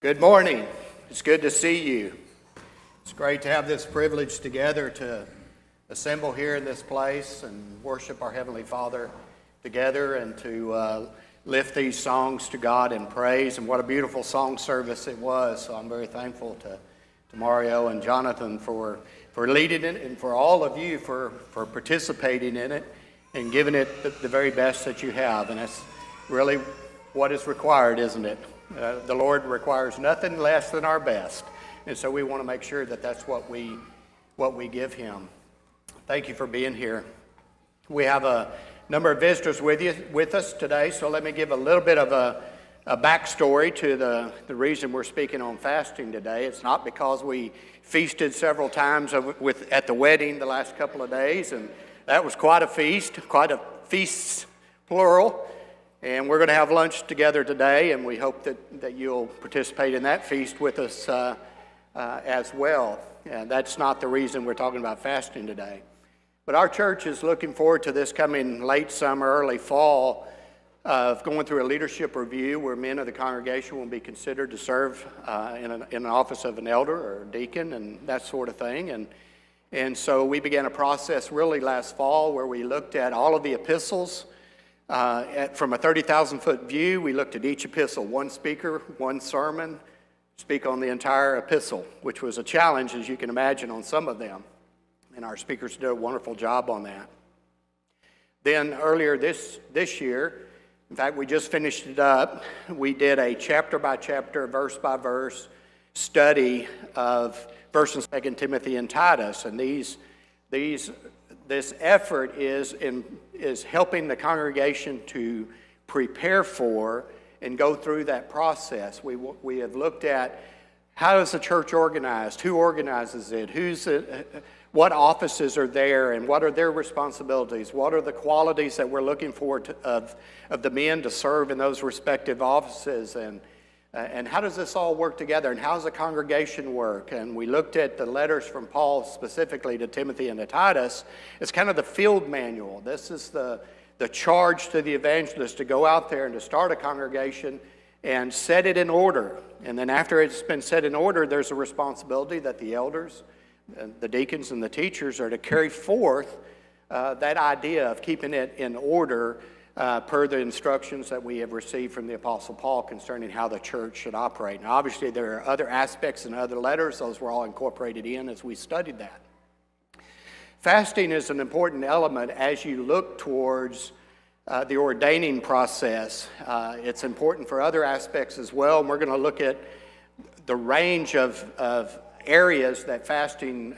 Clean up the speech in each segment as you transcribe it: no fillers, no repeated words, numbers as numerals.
Good morning. It's good to see you. It's great to have this privilege together to assemble here in this place and worship our Heavenly Father together and to lift these songs to God in praise. And what a beautiful song service it was. So I'm very thankful to Mario and Jonathan for leading it and for all of you for participating in it and giving it the very best that you have. And that's really what is required, isn't it? The Lord requires nothing less than our best, and so we want to make sure that that's what we give Him. Thank you for being here. We have a number of visitors with us today, so let me give a little bit of a backstory to the reason we're speaking on fasting today. It's not because we feasted several times at the wedding the last couple of days, and that was quite a feast, plural. And we're going to have lunch together today, and we hope that you'll participate in that feast with us as well. And that's not the reason we're talking about fasting today. But our church is looking forward to this coming late summer, early fall, of going through a leadership review where men of the congregation will be considered to serve in an office of an elder or a deacon and that sort of thing. And so we began a process really last fall where we looked at all of the epistles. From a 30,000-foot view, we looked at each epistle, one speaker, one sermon, speak on the entire epistle, which was a challenge, as you can imagine, on some of them. And our speakers did a wonderful job on that. Then earlier this year, in fact, we just finished it up, we did a chapter-by-chapter, verse-by-verse study of 1st and 2nd Timothy and Titus. And this effort is helping the congregation to prepare for and go through that process. We have looked at how is the church organized, who organizes it, what offices are there, and what are their responsibilities, what are the qualities that we're looking for of the men to serve in those respective offices, and how does this all work together, and how does the congregation work? And we looked at the letters from Paul specifically to Timothy and to Titus. It's kind of the field manual. This is the charge to the evangelist to go out there and to start a congregation and set it in order. And then after it's been set in order, there's a responsibility that the elders, the deacons, and the teachers are to carry forth that idea of keeping it in order per the instructions that we have received from the Apostle Paul concerning how the church should operate. Now, obviously, there are other aspects in other letters. Those were all incorporated in as we studied that. Fasting is an important element as you look towards the ordaining process. It's important for other aspects as well, and we're going to look at the range of areas that fasting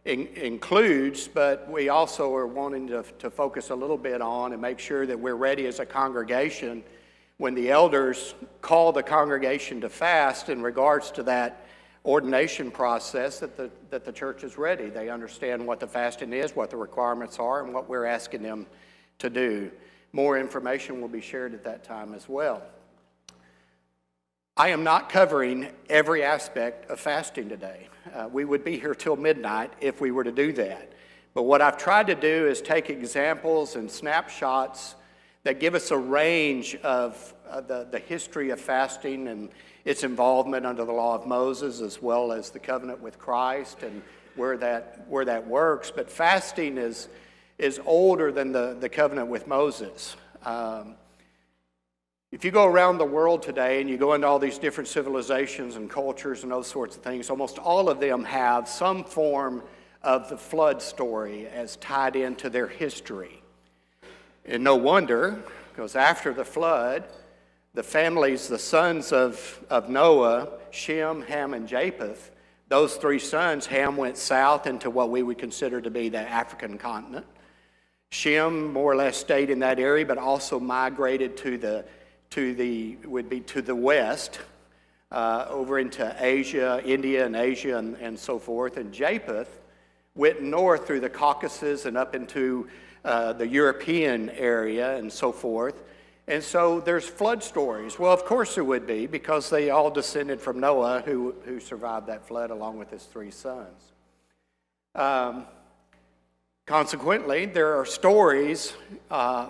includes, but we also are wanting to focus a little bit on and make sure that we're ready as a congregation when the elders call the congregation to fast in regards to that ordination process, that the church is ready. They understand what the fasting is, what the requirements are, and what we're asking them to do. More information will be shared at that time as well. I am not covering every aspect of fasting today. We would be here till midnight if we were to do that. But what I've tried to do is take examples and snapshots that give us a range of the history of fasting and its involvement under the law of Moses, as well as the covenant with Christ and where that works. But fasting is older than the covenant with Moses. If you go around the world today and you go into all these different civilizations and cultures and those sorts of things, almost all of them have some form of the flood story as tied into their history. And no wonder, because after the flood, the families, the sons of Noah, Shem, Ham, and Japheth, those three sons, Ham went south into what we would consider to be the African continent. Shem more or less stayed in that area, but also migrated to the west, over into Asia, India and Asia and so forth. And Japheth went north through the Caucasus and up into the European area and so forth. And so there's flood stories. Well, of course there would be, because they all descended from Noah, who survived that flood along with his three sons. Consequently, there are stories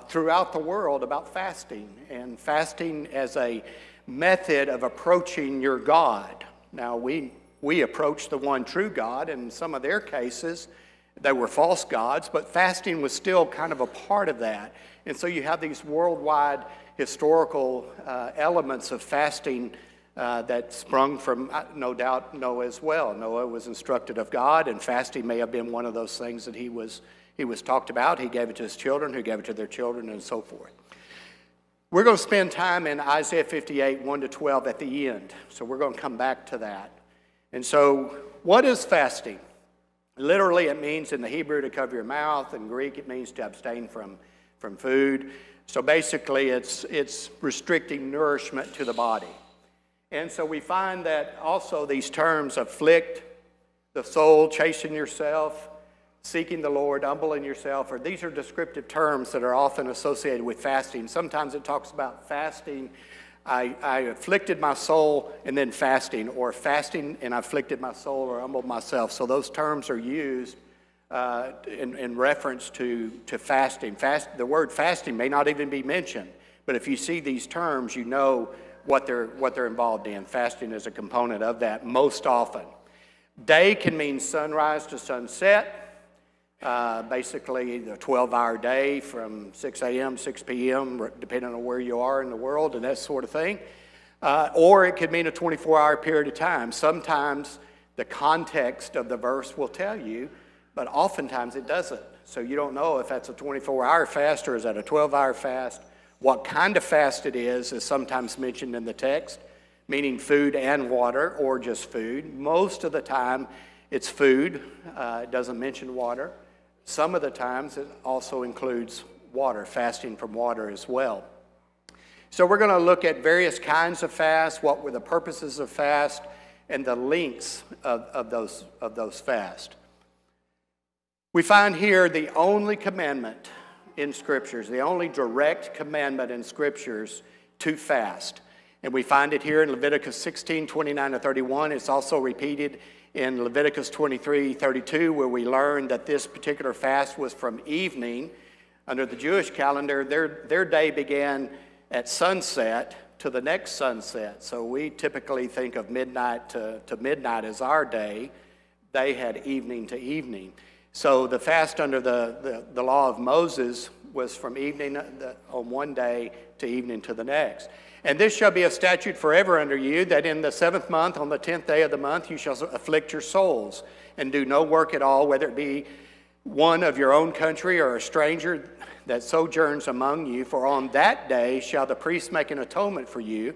throughout the world about fasting, and fasting as a method of approaching your God. Now, we approach the one true God, and in some of their cases, they were false gods, but fasting was still kind of a part of that. And so you have these worldwide historical elements of fasting that sprung from, no doubt, Noah as well. Noah was instructed of God, and fasting may have been one of those things that he was talked about. He gave it to his children, who gave it to their children, and so forth. We're going to spend time in Isaiah 58, 1-12 at the end. So we're going to come back to that. And so what is fasting? Literally, it means in the Hebrew to cover your mouth. In Greek, it means to abstain from food. So basically, it's restricting nourishment to the body. And so we find that also these terms, afflict the soul, chasten yourself, seeking the Lord, humbling yourself, these are descriptive terms that are often associated with fasting. Sometimes it talks about fasting, I afflicted my soul, and then fasting, or fasting and I afflicted my soul or humbled myself. So those terms are used in reference to fasting. The word fasting may not even be mentioned, but if you see these terms, you know what they're involved in. Fasting is a component of that most often. Day can mean sunrise to sunset. Basically the 12-hour day from 6 a.m., 6 p.m., depending on where you are in the world and that sort of thing. Or it could mean a 24-hour period of time. Sometimes the context of the verse will tell you, but oftentimes it doesn't. So you don't know if that's a 24-hour fast or is that a 12-hour fast. What kind of fast it is sometimes mentioned in the text, meaning food and water or just food. Most of the time it's food. It doesn't mention water. Some of the times it also includes water, fasting from water as well. So we're going to look at various kinds of fast, what were the purposes of fast, and the lengths of those fasts. We find here the only commandment in Scriptures, the only direct commandment in Scriptures to fast. And we find it here in Leviticus 16, 29-31. It's also repeated in Leviticus 23, 32, where we learn that this particular fast was from evening. Under the Jewish calendar, their day began at sunset to the next sunset. So we typically think of midnight to midnight as our day. They had evening to evening. So the fast under the law of Moses was from evening on one day to evening to the next. And this shall be a statute forever under you, that in the 7th month, on the 10th day of the month, you shall afflict your souls, and do no work at all, whether it be one of your own country or a stranger that sojourns among you. For on that day shall the priest make an atonement for you,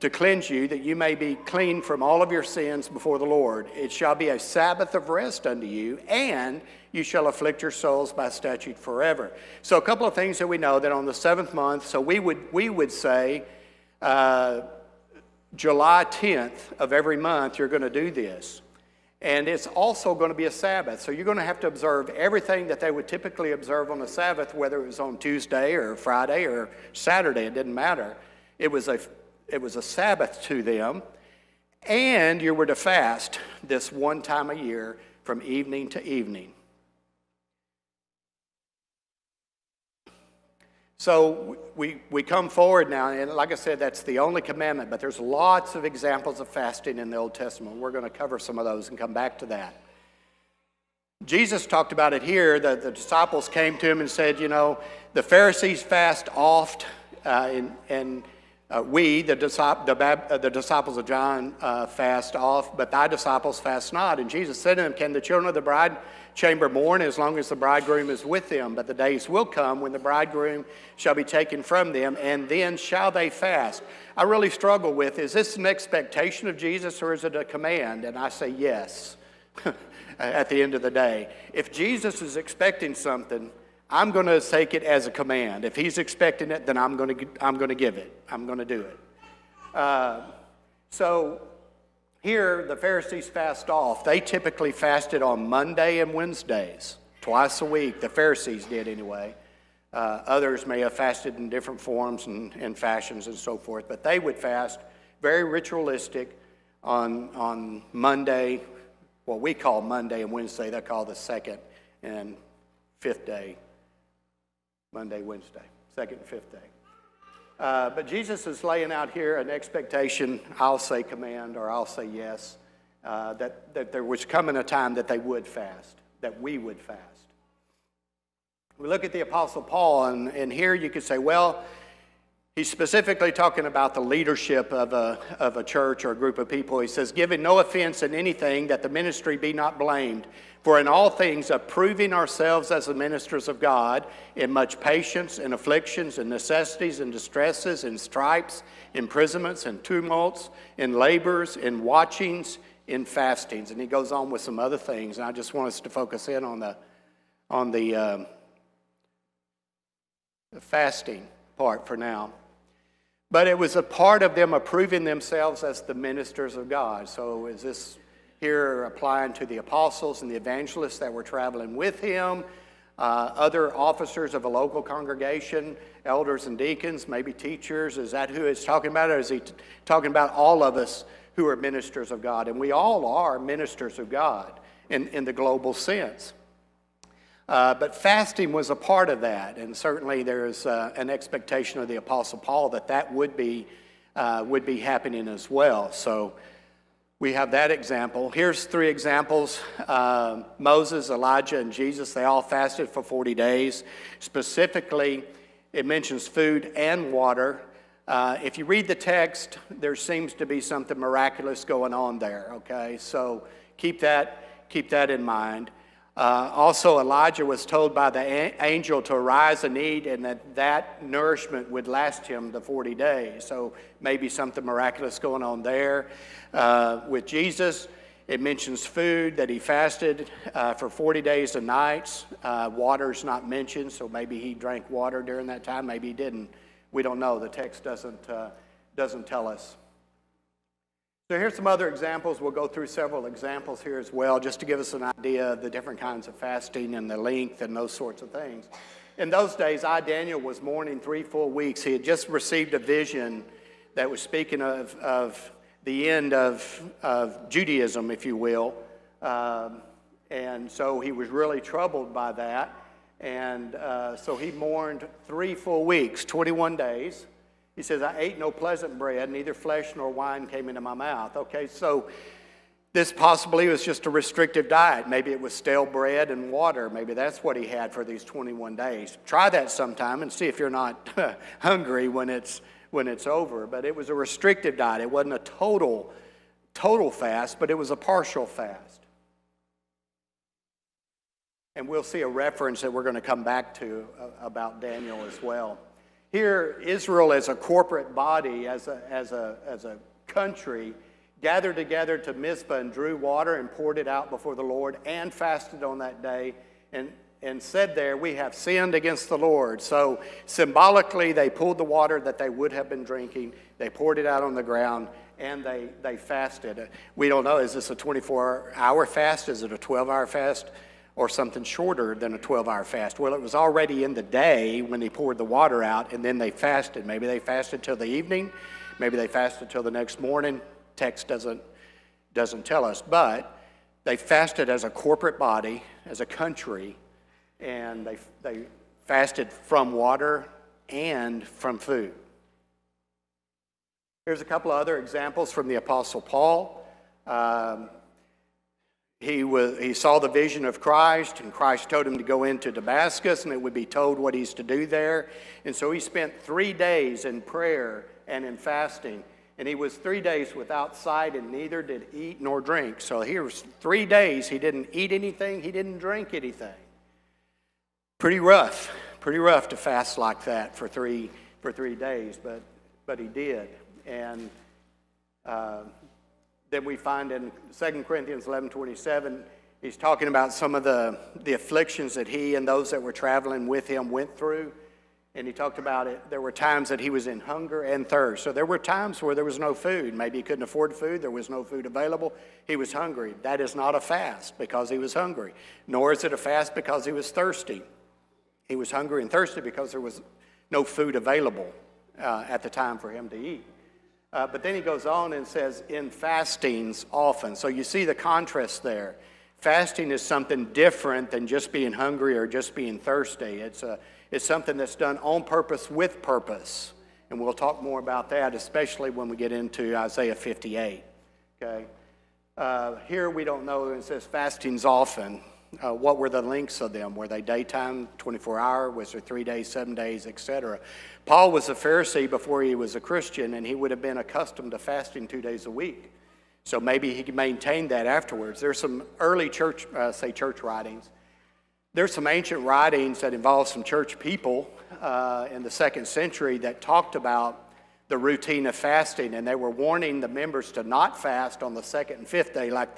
to cleanse you, that you may be clean from all of your sins before the Lord. It shall be a Sabbath of rest unto you, and you shall afflict your souls by statute forever. So a couple of things that we know, that on the 7th month, so we would say, July 10th of every month, you're going to do this. And it's also going to be a Sabbath. So you're going to have to observe everything that they would typically observe on the Sabbath, whether it was on Tuesday or Friday or Saturday. It didn't matter. It was a Sabbath to them. And you were to fast this one time a year from evening to evening. So we come forward now, and like I said, that's the only commandment, but there's lots of examples of fasting in the Old Testament. We're going to cover some of those and come back to that. Jesus talked about it here. The disciples came to him and said, the Pharisees fast oft, and we, the disciples of John, fast oft, but thy disciples fast not. And Jesus said to them, can the children of the bride chamber mourn as long as the bridegroom is with them? But the days will come when the bridegroom shall be taken from them, and then shall they fast. I really struggle with, is this an expectation of Jesus or is it a command? And I say yes at the end of the day. If Jesus is expecting something, I'm going to take it as a command. If he's expecting it, then I'm going to give it. I'm going to do it. So here, the Pharisees fast off. They typically fasted on Monday and Wednesdays, twice a week. The Pharisees did anyway. Others may have fasted in different forms and fashions and so forth, but they would fast very ritualistic on Monday, what we call Monday and Wednesday. They call the 2nd and 5th day. Monday, Wednesday, 2nd and 5th day. But Jesus is laying out here an expectation, I'll say command, or I'll say yes, that there was coming a time that they would fast, that we would fast. We look at the Apostle Paul, and here you could say, well, he's specifically talking about the leadership of a church or a group of people. He says, giving no offense in anything, that the ministry be not blamed, for in all things approving ourselves as the ministers of God, in much patience, in afflictions, in necessities, in distresses, in stripes, imprisonments, in tumults, in labors, in watchings, in fastings. And he goes on with some other things, and I just want us to focus in on the fasting part for now. But it was a part of them approving themselves as the ministers of God. So is this here applying to the apostles and the evangelists that were traveling with him, other officers of a local congregation, elders and deacons, maybe teachers? Is that who it's talking about? Or is he talking about all of us who are ministers of God? And we all are ministers of God in the global sense. But fasting was a part of that, and certainly there's an expectation of the Apostle Paul that would be happening as well. So we have that example. Here's 3 examples. Moses, Elijah, and Jesus, they all fasted for 40 days. Specifically, it mentions food and water. If you read the text, there seems to be something miraculous going on there, okay? So keep that in mind. Also, Elijah was told by the angel to arise and eat, and that nourishment would last him the 40 days. So maybe something miraculous going on there. With Jesus, it mentions food, that he fasted for 40 days and nights. Water's not mentioned, so maybe he drank water during that time. Maybe he didn't. We don't know. The text doesn't tell us. So here's some other examples. We'll go through several examples here as well, just to give us an idea of the different kinds of fasting and the length and those sorts of things. In those days, Daniel, was mourning 3 full weeks. He had just received a vision that was speaking of the end of Judaism, if you will. And so he was really troubled by that. And so he mourned 3 full weeks, 21 days. He says, I ate no pleasant bread, neither flesh nor wine came into my mouth. Okay, so this possibly was just a restrictive diet. Maybe it was stale bread and water. Maybe that's what he had for these 21 days. Try that sometime and see if you're not hungry when it's over. But it was a restrictive diet. It wasn't a total fast, but it was a partial fast. And we'll see a reference that we're going to come back to about Daniel as well. Here, Israel as a corporate body, as a country, gathered together to Mizpah and drew water and poured it out before the Lord and fasted on that day and said there, we have sinned against the Lord. So symbolically, they pulled the water that they would have been drinking, they poured it out on the ground, and they fasted. We don't know, is this a 24-hour fast? Is it a 12-hour fast? Or something shorter than a 12-hour fast? Well, it was already in the day when they poured the water out, and then they fasted. Maybe they fasted till the evening. Maybe they fasted till the next morning. Text doesn't tell us. But they fasted as a corporate body, as a country, and they fasted from water and from food. Here's a couple of other examples from the Apostle Paul. He saw the vision of Christ, and Christ told him to go into Damascus, and it would be told what he's to do there. And so he spent 3 days in prayer and in fasting. And he was 3 days without sight, and neither did eat nor drink. So here was 3 days he didn't eat anything, he didn't drink anything. Pretty rough to fast like that for three days, but he did. And then we find in 2 Corinthians 11:27, he's talking about some of the afflictions that he and those that were traveling with him went through. And he talked about it. There were times that he was in hunger and thirst. So there were times where there was no food. Maybe he couldn't afford food. There was no food available. He was hungry. That is not a fast because he was hungry. Nor is it a fast because he was thirsty. He was hungry and thirsty because there was no food available at the time for him to eat. But then he goes on and says, in fastings often. So you see the contrast there. Fasting is something different than just being hungry or just being thirsty. It's something that's done on purpose with purpose. And we'll talk more about that, especially when we get into Isaiah 58. Okay. Here we don't know, it says fastings often. What were the lengths of them? Were they daytime, 24-hour? Was there 3 days, 7 days, etc.? Paul was a Pharisee before he was a Christian, and he would have been accustomed to fasting 2 days a week. So maybe he maintained that afterwards. There's some early church writings. There's some ancient writings that involve some church people in the 2nd century that talked about the routine of fasting, and they were warning the members to not fast on the 2nd and 5th day like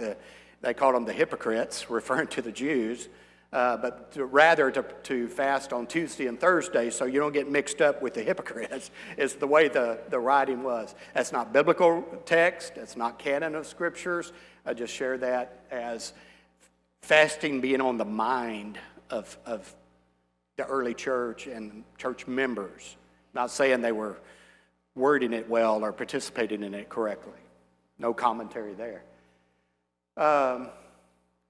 they called them the hypocrites, referring to the Jews, but rather to fast on Tuesday and Thursday so you don't get mixed up with the hypocrites, is the way the writing was. That's not biblical text. That's not canon of scriptures. I just share that as fasting being on the mind of the early church and church members. Not saying they were wording it well or participating in it correctly. No commentary there.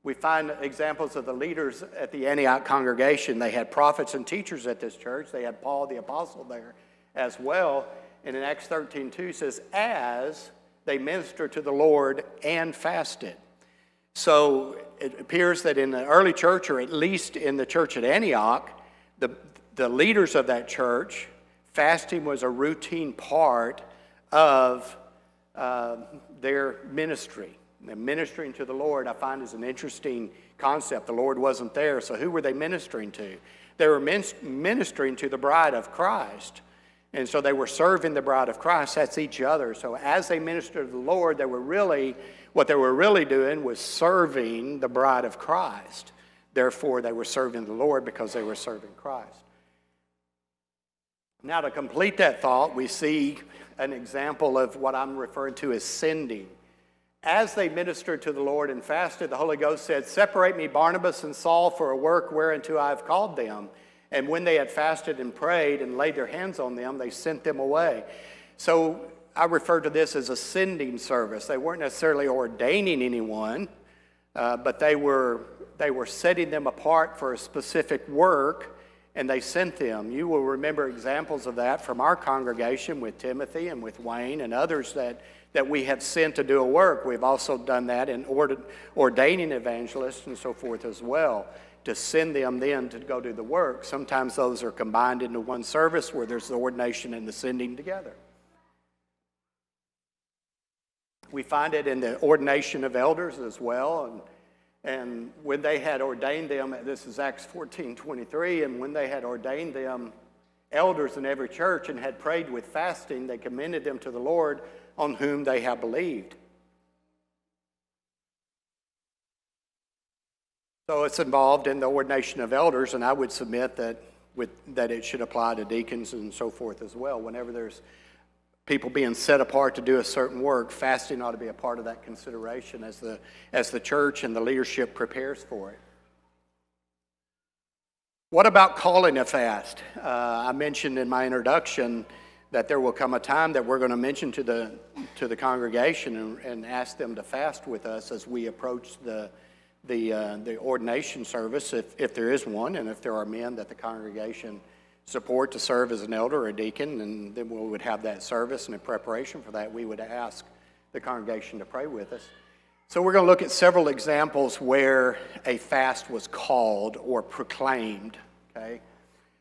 We find examples of the leaders at the Antioch congregation. They had prophets and teachers at this church. They had Paul the apostle there as well. And in Acts 13:2 says, as they ministered to the Lord and fasted. So it appears that in the early church, or at least in the church at Antioch, the leaders of that church, fasting was a routine part of their ministry. And ministering to the Lord, I find, is an interesting concept. The Lord wasn't there, so who were they ministering to? They were ministering to the bride of Christ. And so they were serving the bride of Christ. That's each other. So as they ministered to the Lord, what they were really doing was serving the bride of Christ. Therefore, they were serving the Lord because they were serving Christ. Now, to complete that thought, we see an example of what I'm referring to as sending. As they ministered to the Lord and fasted, the Holy Ghost said, separate me, Barnabas and Saul, for a work whereunto I have called them. And when they had fasted and prayed and laid their hands on them, they sent them away. So I refer to this as a sending service. They weren't necessarily ordaining anyone, but they were setting them apart for a specific work, and they sent them. You will remember examples of that from our congregation with Timothy and with Wayne and others that we have sent to do a work. We've also done that in ordaining evangelists and so forth as well, to send them then to go do the work. Sometimes those are combined into one service where there's the ordination and the sending together. We find it in the ordination of elders as well. And when they had ordained them, this is Acts 14:23, and when they had ordained them elders in every church and had prayed with fasting, they commended them to the Lord on whom they have believed. So it's involved in the ordination of elders, and I would submit that it should apply to deacons and so forth as well. Whenever there's people being set apart to do a certain work, fasting ought to be a part of that consideration as the church and the leadership prepares for it. What about calling a fast? I mentioned in my introduction that there will come a time that we're going to mention to the congregation and ask them to fast with us as we approach the ordination service, if there is one, and if there are men that the congregation support to serve as an elder or a deacon, and then we would have that service, and in preparation for that, we would ask the congregation to pray with us. So we're going to look at several examples where a fast was called or proclaimed. Okay.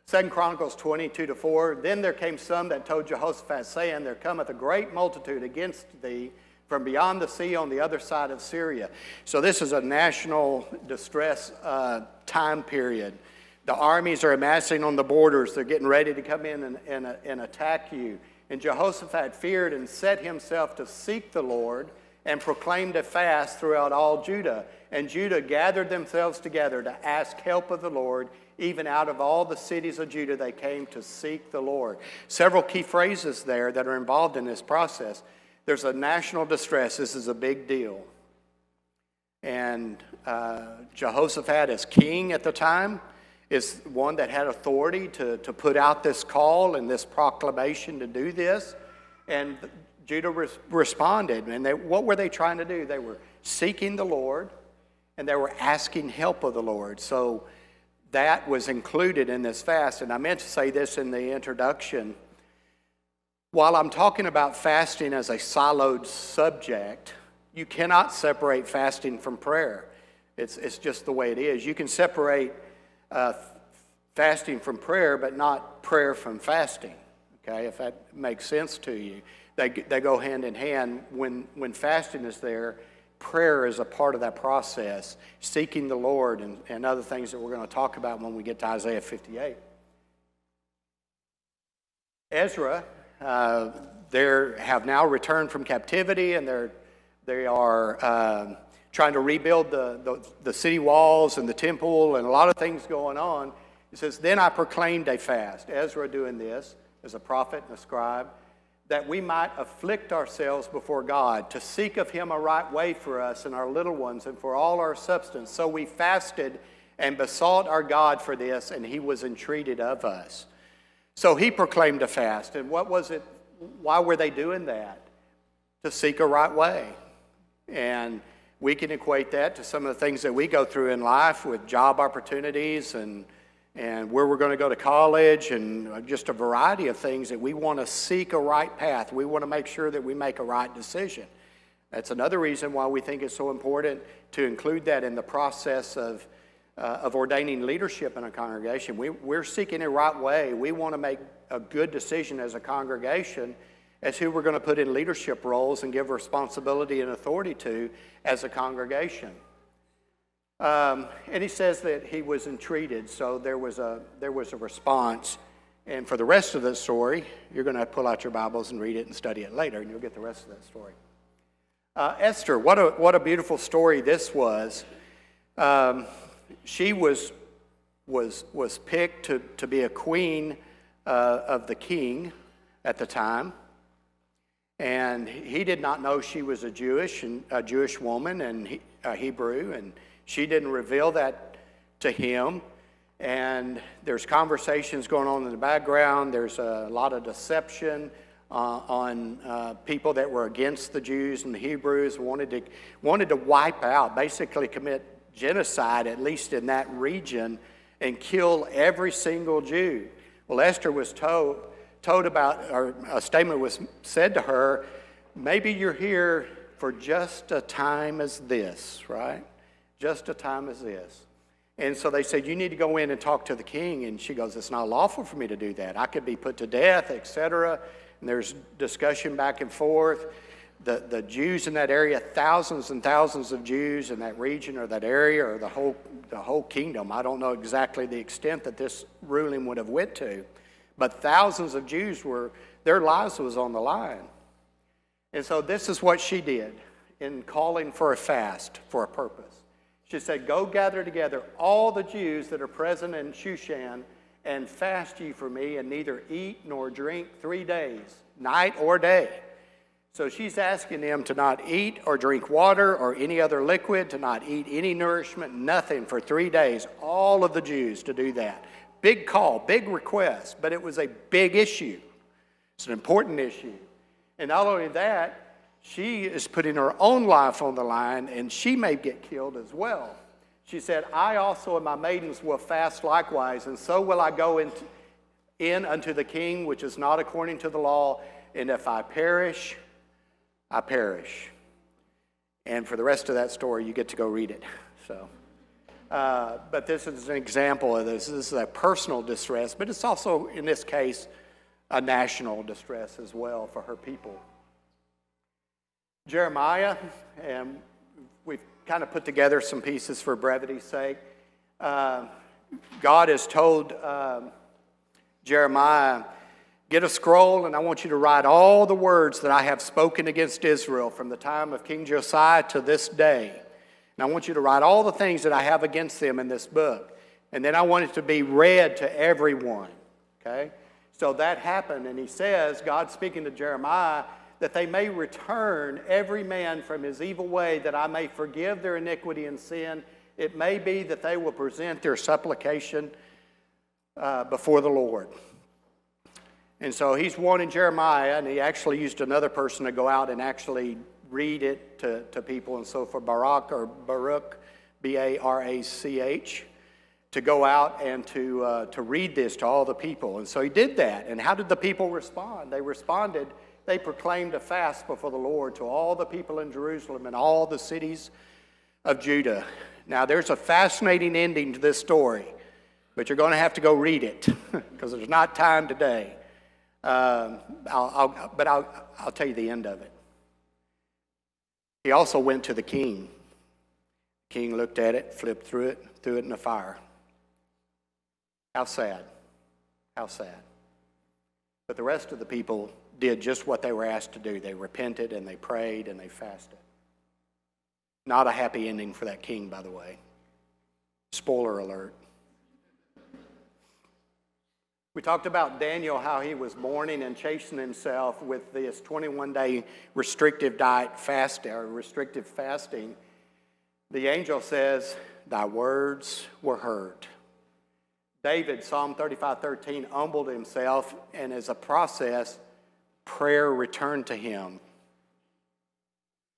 2 Chronicles 22-4, then there came some that told Jehoshaphat, saying, there cometh a great multitude against thee from beyond the sea on the other side of Syria. So this is a national distress time period. The armies are amassing on the borders. They're getting ready to come in and attack you. And Jehoshaphat feared and set himself to seek the Lord and proclaimed a fast throughout all Judah. And Judah gathered themselves together to ask help of the Lord. Even out of all the cities of Judah, they came to seek the Lord. Several key phrases there that are involved in this process. There's a national distress. This is a big deal. And Jehoshaphat, as king at the time, is one that had authority to put out this call and this proclamation to do this. And Judah responded. And what were they trying to do? They were seeking the Lord, and they were asking help of the Lord. So that was included in this fast. And I meant to say this in the introduction. while I'm talking about fasting as a siloed subject, you cannot separate fasting from prayer. It's just the way it is. You can separate fasting from prayer, but not prayer from fasting, okay, if that makes sense to you. They go hand in hand. When fasting is there, prayer is a part of that process, seeking the Lord and other things that we're going to talk about when we get to Isaiah 58. Ezra, they have now returned from captivity, and they are trying to rebuild the city walls and the temple and a lot of things going on. It says, then I proclaimed a fast, Ezra doing this as a prophet and a scribe, that we might afflict ourselves before God, to seek of him a right way for us and our little ones and for all our substance. So we fasted and besought our God for this, and he was entreated of us. So he proclaimed a fast. And what was it? Why were they doing that? To seek a right way. And we can equate that to some of the things that we go through in life with job opportunities and where we're going to go to college and just a variety of things that we want to seek a right path. We want to make sure that we make a right decision. That's another reason why we think it's so important to include that in the process of ordaining leadership in a congregation. We're seeking a right way. We want to make a good decision as a congregation as who we're going to put in leadership roles and give responsibility and authority to as a congregation. And he says that he was entreated, so there was a response. And for the rest of the story, you're going to pull out your Bibles and read it and study it later, and you'll get the rest of that story. Esther, what a beautiful story this was. She was picked to be a queen of the king at the time, and he did not know she was a Jewish woman and a Hebrew, and she didn't reveal that to him. And there's conversations going on in the background. There's a lot of deception on people that were against the Jews and the Hebrews, wanted to wipe out, basically commit genocide, at least in that region, and kill every single Jew. Well, Esther was told about, or a statement was said to her, maybe you're here for just a time as this, right? Just a time as this. And so they said, you need to go in and talk to the king. And she goes, it's not lawful for me to do that. I could be put to death, etc. And there's discussion back and forth. The Jews in that area, thousands and thousands of Jews in that region or that area or the whole kingdom. I don't know exactly the extent that this ruling would have went to, but thousands of Jews their lives was on the line. And so this is what she did in calling for a fast for a purpose. She said, go gather together all the Jews that are present in Shushan and fast ye for me, and neither eat nor drink 3 days, night or day. So she's asking them to not eat or drink water or any other liquid, to not eat any nourishment, nothing for 3 days. All of the Jews to do that. Big call, big request, but it was a big issue. It's an important issue. And not only that, she is putting her own life on the line, and she may get killed as well. She said, I also and my maidens will fast likewise, and so will I go in unto the king, which is not according to the law, and if I perish, I perish. And for the rest of that story, you get to go read it. So, but this is an example of this. This is a personal distress, but it's also, in this case, a national distress as well for her people. Jeremiah, and we've kind of put together some pieces for brevity's sake. God has told Jeremiah, get a scroll, and I want you to write all the words that I have spoken against Israel from the time of King Josiah to this day. And I want you to write all the things that I have against them in this book. And then I want it to be read to everyone. Okay? So that happened, and he says, God speaking to Jeremiah, that they may return every man from his evil way, that I may forgive their iniquity and sin. It may be that they will present their supplication before the Lord. And so he's warning Jeremiah, and he actually used another person to go out and actually read it to people. And so for Baruch, B-A-R-A-C-H, to go out and to read this to all the people. And so he did that. And how did the people respond? They responded, they proclaimed a fast before the Lord to all the people in Jerusalem and all the cities of Judah. Now, there's a fascinating ending to this story, but you're going to have to go read it because there's not time today. I'll tell you the end of it. He also went to the king. The king looked at it, flipped through it, threw it in the fire. How sad. How sad. But the rest of the people did just what they were asked to do. They repented and they prayed and they fasted. Not a happy ending for that king, by the way. Spoiler alert. We talked about Daniel, how he was mourning and chasing himself with this 21-day restrictive diet fast, or restrictive fasting. The angel says, "Thy words were heard." David, Psalm 35:13, humbled himself, and as a process, prayer returned to him.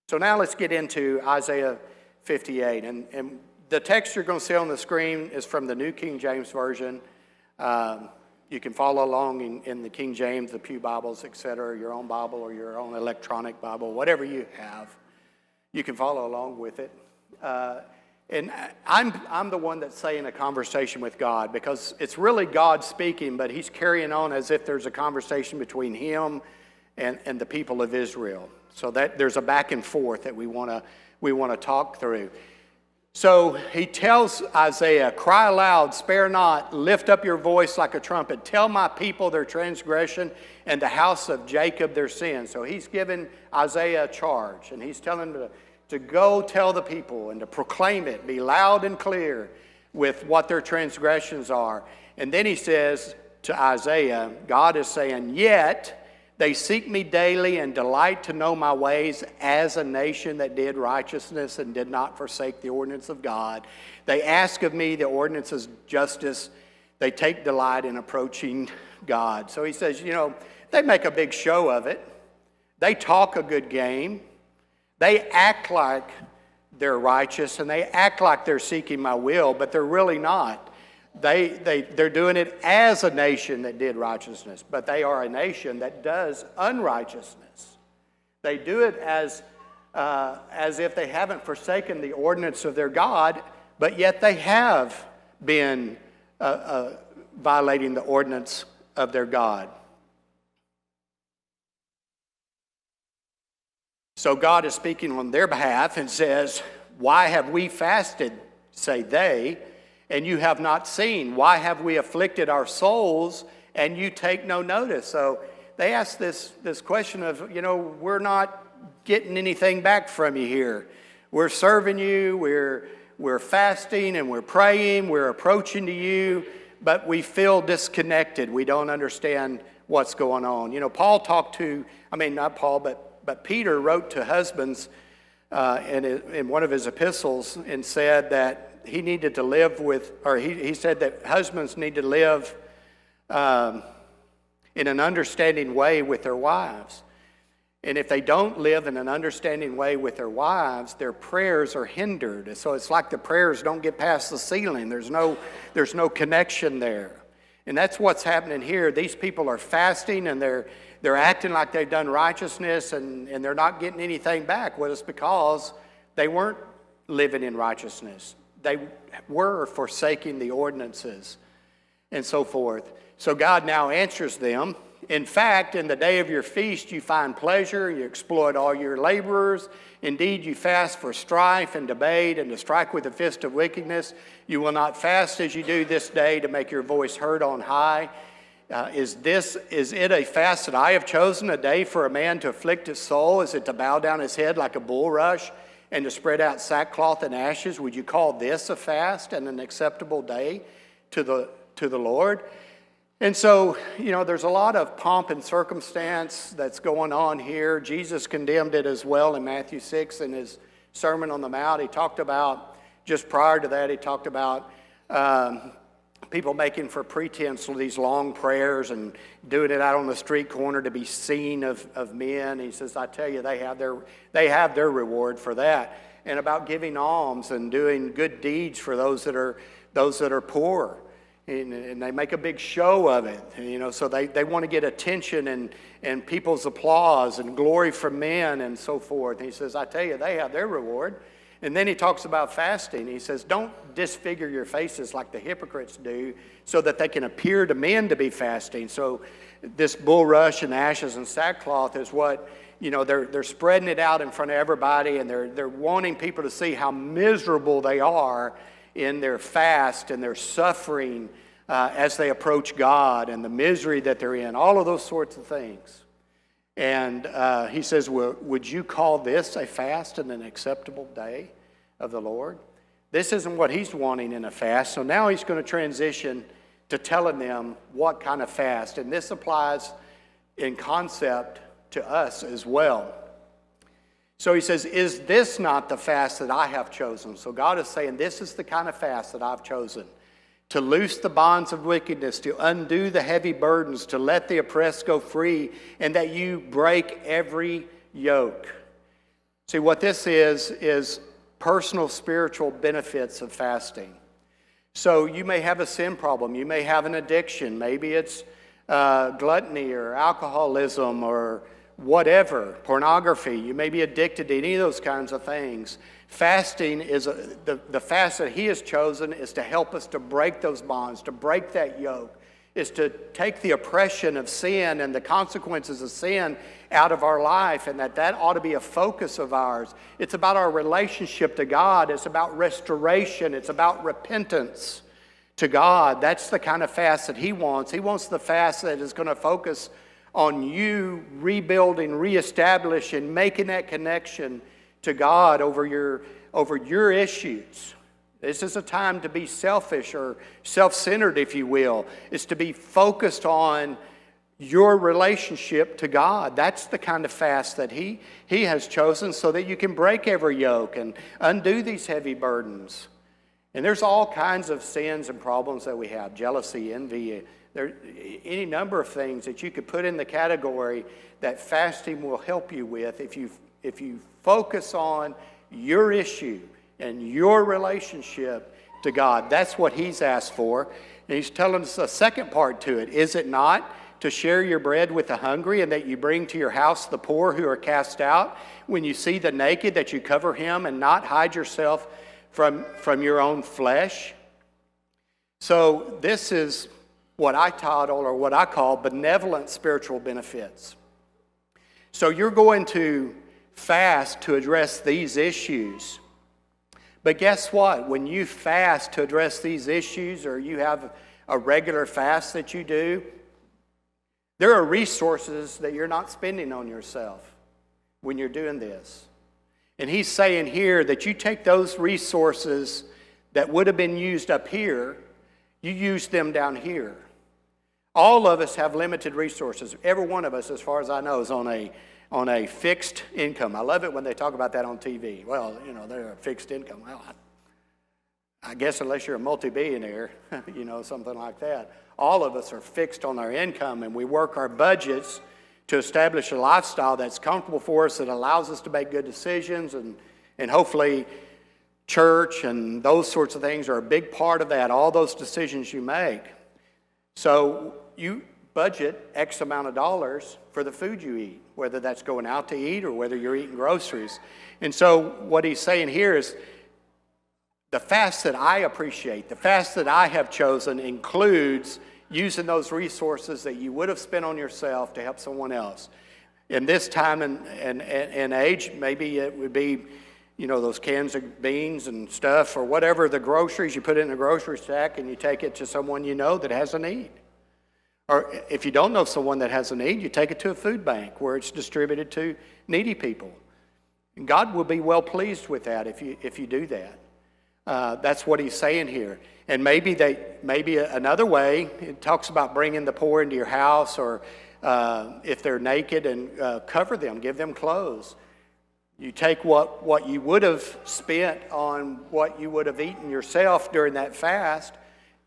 So now let's get into Isaiah 58. And the text you're going to see on the screen is from the New King James Version. You can follow along in the King James, the Pew Bibles, etc., your own Bible or your own electronic Bible, whatever you have. You can follow along with it. And I'm the one that's saying a conversation with God, because it's really God speaking, but he's carrying on as if there's a conversation between him and the people of Israel. So that there's a back and forth that we want to talk through. So he tells Isaiah, "Cry aloud, spare not, lift up your voice like a trumpet. Tell my people their transgression and the house of Jacob their sin." So he's given Isaiah a charge, and he's telling him to go tell the people and to proclaim it, be loud and clear with what their transgressions are. And then he says to Isaiah, God is saying, "Yet they seek me daily and delight to know my ways, as a nation that did righteousness and did not forsake the ordinance of God. They ask of me the ordinances of justice. They take delight in approaching God." So he says, they make a big show of it. They talk a good game. They act like they're righteous and they act like they're seeking my will, but they're really not. They're doing it as a nation that did righteousness, but they are a nation that does unrighteousness. They do it as if they haven't forsaken the ordinance of their God, but yet they have been violating the ordinance of their God. So God is speaking on their behalf and says, "Why have we fasted," say they, "and you have not seen? Why have we afflicted our souls and you take no notice?" So they ask this question of, we're not getting anything back from you here. We're serving you, we're fasting and we're praying, we're approaching to you, but we feel disconnected. We don't understand what's going on. Paul talked to, not Paul, but Peter wrote to husbands in one of his epistles and said that he needed to live with, or he said that husbands need to live in an understanding way with their wives. And if they don't live in an understanding way with their wives, their prayers are hindered. So it's like the prayers don't get past the ceiling. There's no connection there. And that's what's happening here. These people are fasting and they're acting like they've done righteousness and they're not getting anything back. Well, it's because they weren't living in righteousness. They were forsaking the ordinances and so forth. So God now answers them. "In fact, in the day of your feast you find pleasure, you exploit all your laborers. Indeed, you fast for strife and debate and to strike with the fist of wickedness. You will not fast as you do this day to make your voice heard on high. Is it a fast that I have chosen, a day for a man to afflict his soul? Is it to bow down his head like a bulrush and to spread out sackcloth and ashes? Would you call this a fast and an acceptable day to the Lord?" And so, there's a lot of pomp and circumstance that's going on here. Jesus condemned it as well in Matthew 6 in his Sermon on the Mount. He talked about, just prior to that, he talked about people making for pretense these long prayers and doing it out on the street corner to be seen of men. He says, I tell you, they have their reward for that. And about giving alms and doing good deeds for those that those that are poor. And they make a big show of it, so they want to get attention and people's applause and glory from men and so forth. And he says, I tell you, they have their reward. And then he talks about fasting. He says, don't disfigure your faces like the hypocrites do so that they can appear to men to be fasting. So this bulrush and ashes and sackcloth is what, they're spreading it out in front of everybody, and they're wanting people to see how miserable they are in their fast and their suffering as they approach God, and the misery that they're in, all of those sorts of things. And he says, well, would you call this a fast and an acceptable day of the Lord? This isn't what he's wanting in a fast. So now he's going to transition to telling them what kind of fast. And this applies in concept to us as well. So he says, is this not the fast that I have chosen? So God is saying, this is the kind of fast that I've chosen. To loose the bonds of wickedness, to undo the heavy burdens, to let the oppressed go free, and that you break every yoke. See, what this is personal spiritual benefits of fasting. So you may have a sin problem. You may have an addiction. Maybe it's gluttony or alcoholism or whatever, pornography. You may be addicted to any of those kinds of things. Fasting is the fast that he has chosen is to help us to break those bonds, to break that yoke, is to take the oppression of sin and the consequences of sin out of our life, and that ought to be a focus of ours. It's about our relationship to God. It's about restoration. It's about repentance to God. That's the kind of fast that he wants. He wants the fast that is going to focus on you rebuilding, reestablishing, making that connection to God over your issues. This is a time to be selfish or self-centered, if you will. It's to be focused on your relationship to God. That's the kind of fast that he has chosen so that you can break every yoke and undo these heavy burdens. And there's all kinds of sins and problems that we have. Jealousy, envy, there any number of things that you could put in the category that fasting will help you with if you focus on your issue and your relationship to God. That's what he's asked for. And he's telling us a second part to it. Is it not to share your bread with the hungry, and that you bring to your house the poor who are cast out? When you see the naked, that you cover him and not hide yourself from your own flesh? So this is what I title, or what I call, benevolent spiritual benefits. So you're going to fast to address these issues. But guess what? When you fast to address these issues, or you have a regular fast that you do, there are resources that you're not spending on yourself when you're doing this. And he's saying here that you take those resources that would have been used up here, you use them down here. All of us have limited resources. Every one of us, as far as I know, is on a fixed income. I love it when they talk about that on TV. Well, they're a fixed income. Well, I guess unless you're a multi-billionaire, something like that. All of us are fixed on our income, and we work our budgets to establish a lifestyle that's comfortable for us, that allows us to make good decisions, and hopefully church and those sorts of things are a big part of that, all those decisions you make. So you budget X amount of dollars for the food you eat, whether that's going out to eat or whether you're eating groceries. And so what he's saying here is the fast that I appreciate, the fast that I have chosen, includes using those resources that you would have spent on yourself to help someone else. In this time and age, maybe it would be, those cans of beans and stuff, or whatever, the groceries, you put it in a grocery sack and you take it to someone that has a need. Or if you don't know someone that has a need, you take it to a food bank where it's distributed to needy people. And God will be well pleased with that if you do that. That's what he's saying here. And maybe another way, it talks about bringing the poor into your house, or if they're naked, and cover them, give them clothes. You take what you would have spent on what you would have eaten yourself during that fast,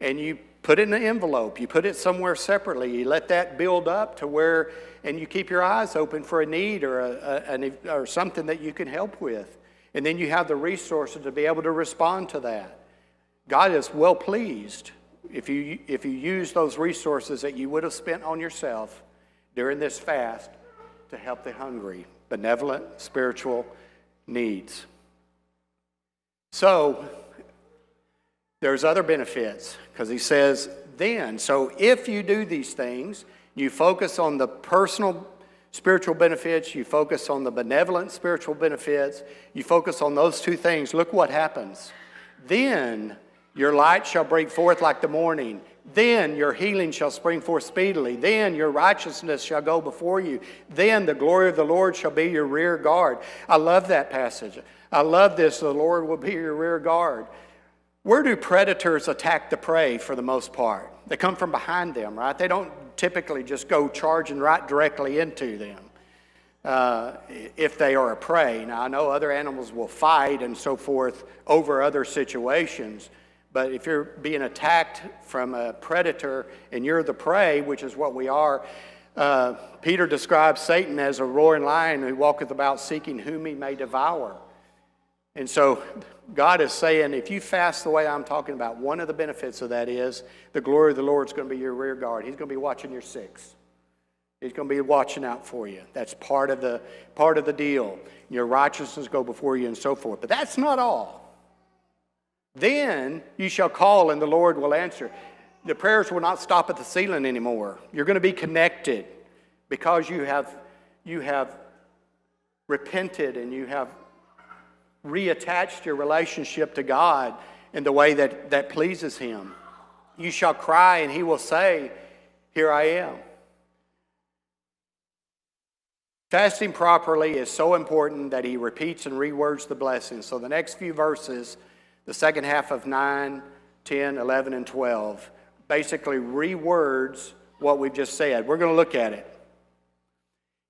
and you put it in an envelope. You put it somewhere separately. You let that build up to where, and you keep your eyes open for a need or something that you can help with. And then you have the resources to be able to respond to that. God is well pleased if you use those resources that you would have spent on yourself during this fast to help the hungry, benevolent, spiritual needs. So, there's other benefits, because he says, then. So if you do these things, you focus on the personal spiritual benefits, you focus on the benevolent spiritual benefits, you focus on those two things, look what happens. Then your light shall break forth like the morning. Then your healing shall spring forth speedily. Then your righteousness shall go before you. Then the glory of the Lord shall be your rear guard. I love that passage. I love this. The Lord will be your rear guard. Where do predators attack the prey for the most part? They come from behind them, right? They don't typically just go charging right directly into them if they are a prey. Now, I know other animals will fight and so forth over other situations, but if you're being attacked from a predator and you're the prey, which is what we are, Peter describes Satan as a roaring lion who walketh about seeking whom he may devour. And so God is saying, if you fast the way I'm talking about, one of the benefits of that is the glory of the Lord is going to be your rear guard. He's going to be watching your six. He's going to be watching out for you. That's part of the deal. Your righteousness go before you and so forth. But that's not all. Then you shall call and the Lord will answer. The prayers will not stop at the ceiling anymore. You're going to be connected because you have repented and you have reattached your relationship to God in the way that pleases Him. You shall cry and He will say, here I am. Fasting properly is so important that He repeats and rewords the blessings. So the next few verses, the second half of 9, 10, 11, and 12, basically rewords what we've just said. We're going to look at it.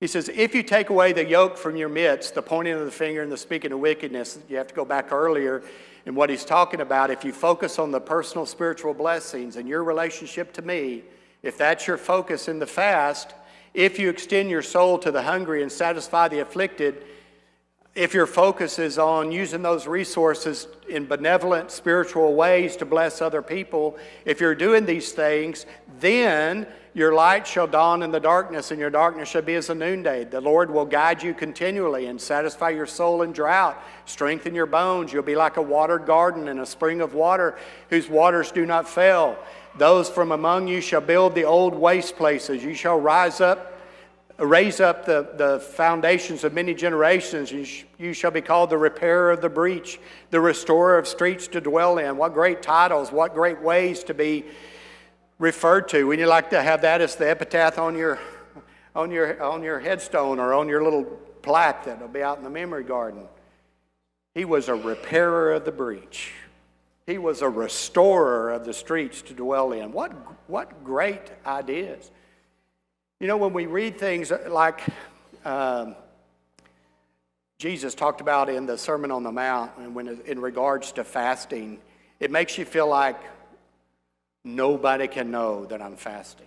He says, if you take away the yoke from your midst, the pointing of the finger and the speaking of wickedness, you have to go back earlier in what he's talking about. If you focus on the personal spiritual blessings and your relationship to me, if that's your focus in the fast, if you extend your soul to the hungry and satisfy the afflicted, if your focus is on using those resources in benevolent spiritual ways to bless other people, if you're doing these things, then your light shall dawn in the darkness, and your darkness shall be as the noonday. The Lord will guide you continually and satisfy your soul in drought, strengthen your bones. You'll be like a watered garden and a spring of water whose waters do not fail. Those from among you shall build the old waste places. You shall raise up the foundations of many generations. You shall be called the repairer of the breach, the restorer of streets to dwell in. What great titles, what great ways to be referred to. Wouldn't you like to have that as the epitaph on your headstone or on your little plaque that will be out in the memory garden? He was a repairer of the breach. He was a restorer of the streets to dwell in. What great ideas. You know, when we read things like Jesus talked about in the Sermon on the Mount, and when in regards to fasting, it makes you feel like nobody can know that I'm fasting.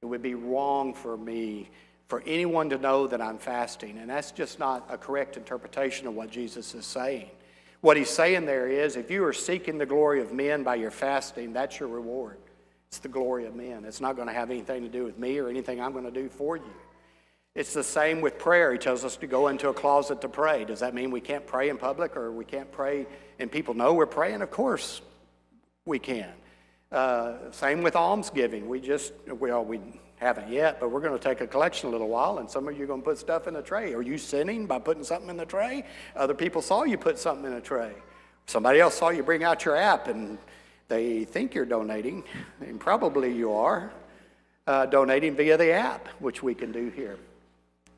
It would be wrong for anyone to know that I'm fasting, and that's just not a correct interpretation of what Jesus is saying. What he's saying there is, if you are seeking the glory of men by your fasting, that's your reward. It's the glory of men. It's not going to have anything to do with me or anything I'm going to do for you. It's the same with prayer. He tells us to go into a closet to pray. Does that mean we can't pray in public or we can't pray and people know we're praying? Of course we can. Same with almsgiving. We haven't yet, but we're going to take a collection a little while, and some of you are going to put stuff in the tray. Are you sinning by putting something in the tray? Other people saw you put something in a tray. Somebody else saw you bring out your app, and they think you're donating, and probably you are donating via the app, which we can do here.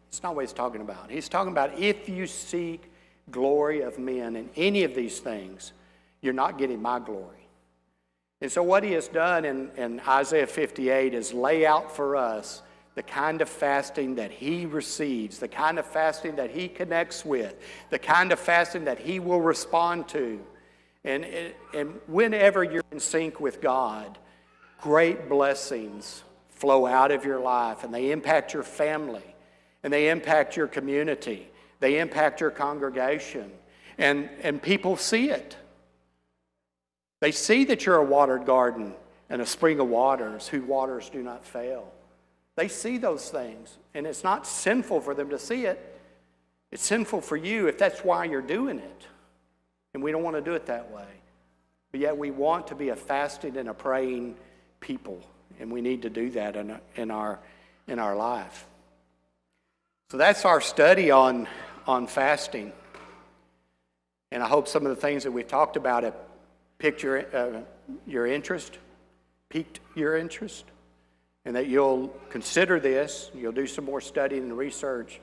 It's not what he's talking about. He's talking about if you seek glory of men in any of these things, you're not getting my glory. And so what he has done in Isaiah 58 is lay out for us the kind of fasting that he receives, the kind of fasting that he connects with, the kind of fasting that he will respond to. And whenever you're in sync with God, great blessings flow out of your life, and they impact your family, and they impact your community, they impact your congregation, and people see it. They see that you're a watered garden and a spring of waters whose waters do not fail. They see those things, and it's not sinful for them to see it. It's sinful for you if that's why you're doing it. And we don't want to do it that way. But yet we want to be a fasting and a praying people, and we need to do that in our life. So that's our study on fasting. And I hope some of the things that we've talked about have piqued your interest, and that you'll consider this. You'll do some more studying and research